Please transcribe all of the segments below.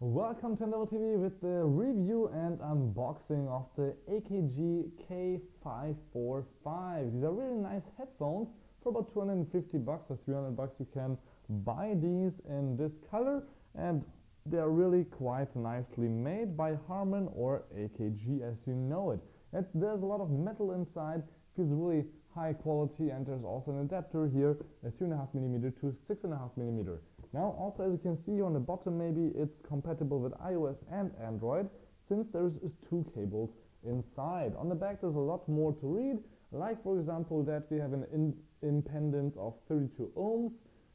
Welcome to Untitled TV with the review and unboxing of the AKG K545. These are really nice headphones. For about 250 bucks or 300 bucks you can buy these in this color, and they are really quite nicely made by Harman or AKG as you know it. There's a lot of metal inside, feels really high quality, and there's also an adapter here, a 3.5mm to 6.5mm. Now also, as you can see on the bottom, maybe it's compatible with iOS and Android, since there's two cables inside. On the back there's a lot more to read, like for example that we have an impedance of 32 ohms,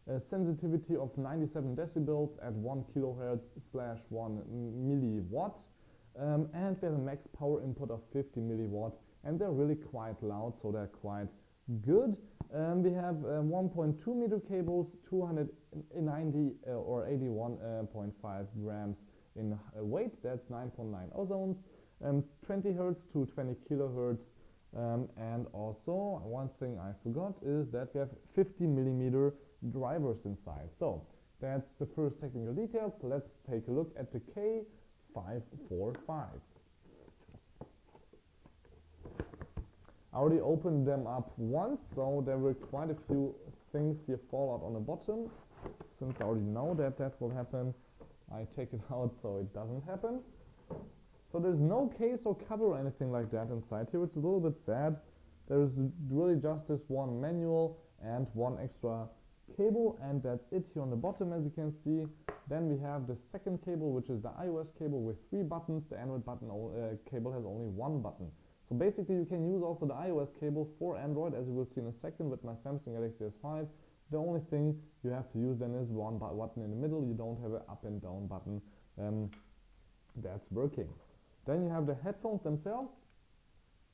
a sensitivity of 97 decibels at 1 kilohertz slash 1 milliwatt, and we have a max power input of 50 milliwatt, and they're really quite loud, so they're quite good. We have 1.2 meter cables, 290 or 81.5 grams in weight, that's 9.9 ozones, 20 hertz to 20 kilohertz, and also one thing I forgot is that we have 50mm drivers inside. So that's the first technical details. Let's take a look at the K545. I already opened them up once, so there were quite a few things here fall out on the bottom. Since I already know that that will happen, I take it out so it doesn't happen. So there's no case or cover or anything like that inside here, which is a little bit sad. There's really just this one manual and one extra cable, and that's it here on the bottom, as you can see. Then we have the second cable, which is the iOS cable with 3 buttons. The Android cable has only 1 button. So basically you can use also the iOS cable for Android, as you will see in a second with my Samsung Galaxy S5. The only thing you have to use then is one button in the middle. You don't have an up and down button that's working. Then you have the headphones themselves,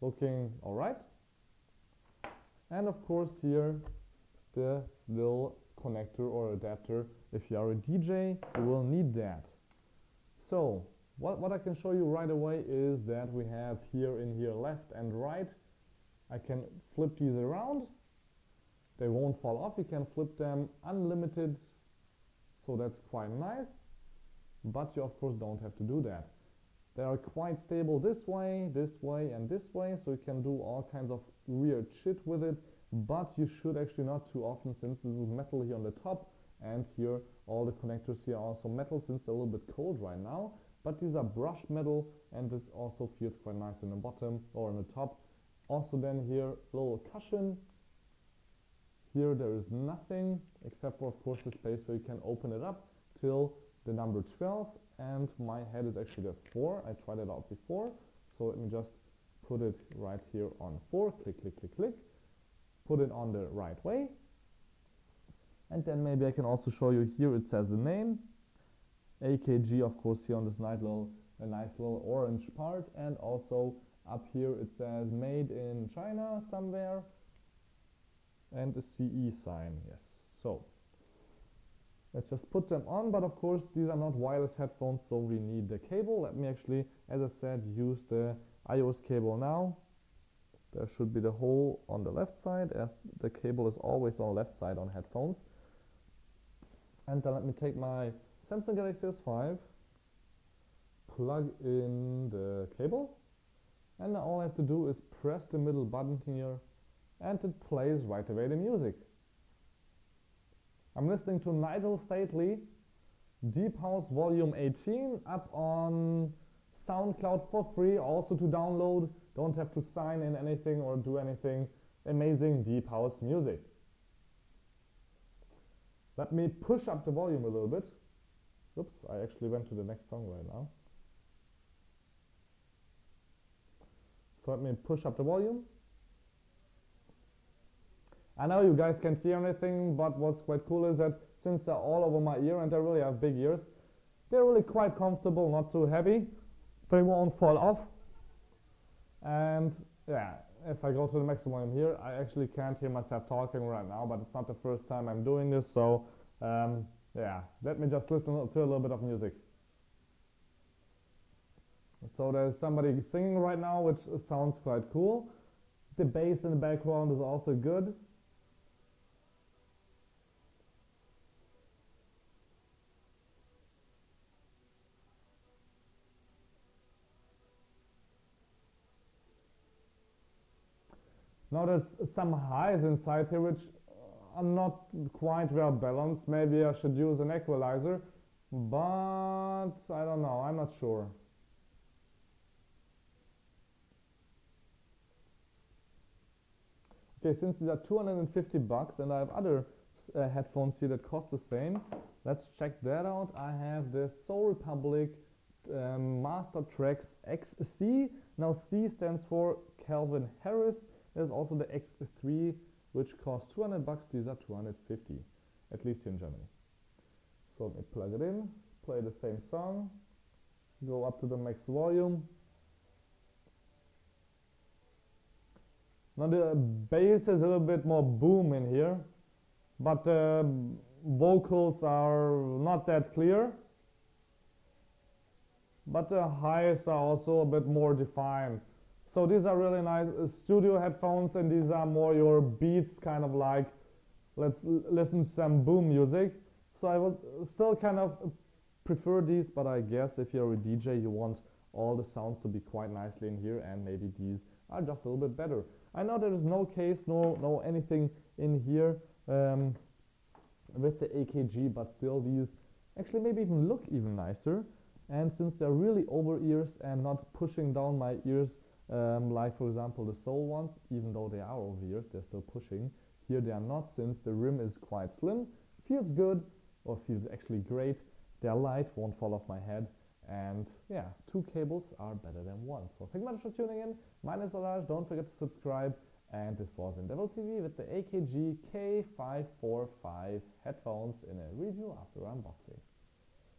looking alright. And of course here the little connector or adapter. If you are a DJ, you will need that. So what I can show you right away is that we have here left and right. I can flip these around. They won't fall off. You can flip them unlimited, so that's quite nice. But you of course don't have to do that. They are quite stable this way, and this way, so you can do all kinds of weird shit with it. But you should actually not too often, since this is metal here on the top, and here all the connectors here are also metal, since they're a little bit cold right now. But these are brushed metal, and this also feels quite nice in the bottom or on the top. Also then here, a little cushion. Here there is nothing, except for of course the space where you can open it up till the number 12, and my head is actually the 4. I tried it out before, so let me just put it right here on 4, click, click, click, click. Put it on the right way. And then maybe I can also show you here, it says the name. AKG, of course, here on this nice little orange part, and also up here it says made in China somewhere, and a CE sign, yes. So let's just put them on, but of course these are not wireless headphones, so we need the cable. Let me actually, as I said, use the iOS cable now. There should be the hole on the left side, as the cable is always on the left side on headphones. And then let me take my Samsung Galaxy S5, plug in the cable, and now all I have to do is press the middle button here, and it plays right away the music. I'm listening to Nigel Stately, Deep House Volume 18, up on SoundCloud for free, also to download. Don't have to sign in anything or do anything. Amazing deep house music. Let me push up the volume a little bit. Oops, I actually went to the next song right now. So let me push up the volume. I know you guys can't hear anything, but what's quite cool is that since they're all over my ear, and I really have big ears, they're really quite comfortable, not too heavy. They won't fall off. And yeah, if I go to the maximum volume here, I actually can't hear myself talking right now, but it's not the first time I'm doing this, so yeah, let me just listen to a little bit of music. So there's somebody singing right now, which sounds quite cool. The bass in the background is also good. Now there's some highs inside here which are not quite well balanced. Maybe I should use an equalizer, but I don't know, I'm not sure. Okay, since these are $250 and I have other headphones here that cost the same, let's check that out. I have the Soul Republic Master Tracks XC. Now C stands for Calvin Harris. There's also the X3, which costs $200. These are $250, at least here in Germany. So let me plug it in, play the same song, go up to the max volume. Now the bass is a little bit more boom in here, but the vocals are not that clear. But the highs are also a bit more defined. So these are really nice studio headphones, and these are more your beats, kind of like, let's listen to some boom music. So I would still kind of prefer these, but I guess if you're a DJ, you want all the sounds to be quite nicely in here, and maybe these are just a little bit better. I know there is no case, no anything in here with the AKG, but still these actually maybe even look even nicer. And since they're really over ears and not pushing down my ears, like for example the Soul ones, even though they are over ears, they're still pushing. Here they are not, since the rim is quite slim. Feels good, or feels actually great. They're light, won't fall off my head. And yeah, 2 cables are better than 1. So thank you much for tuning in. My name is Balazs, don't forget to subscribe. And this was Untitled TV with the AKG K545 headphones in a review after unboxing.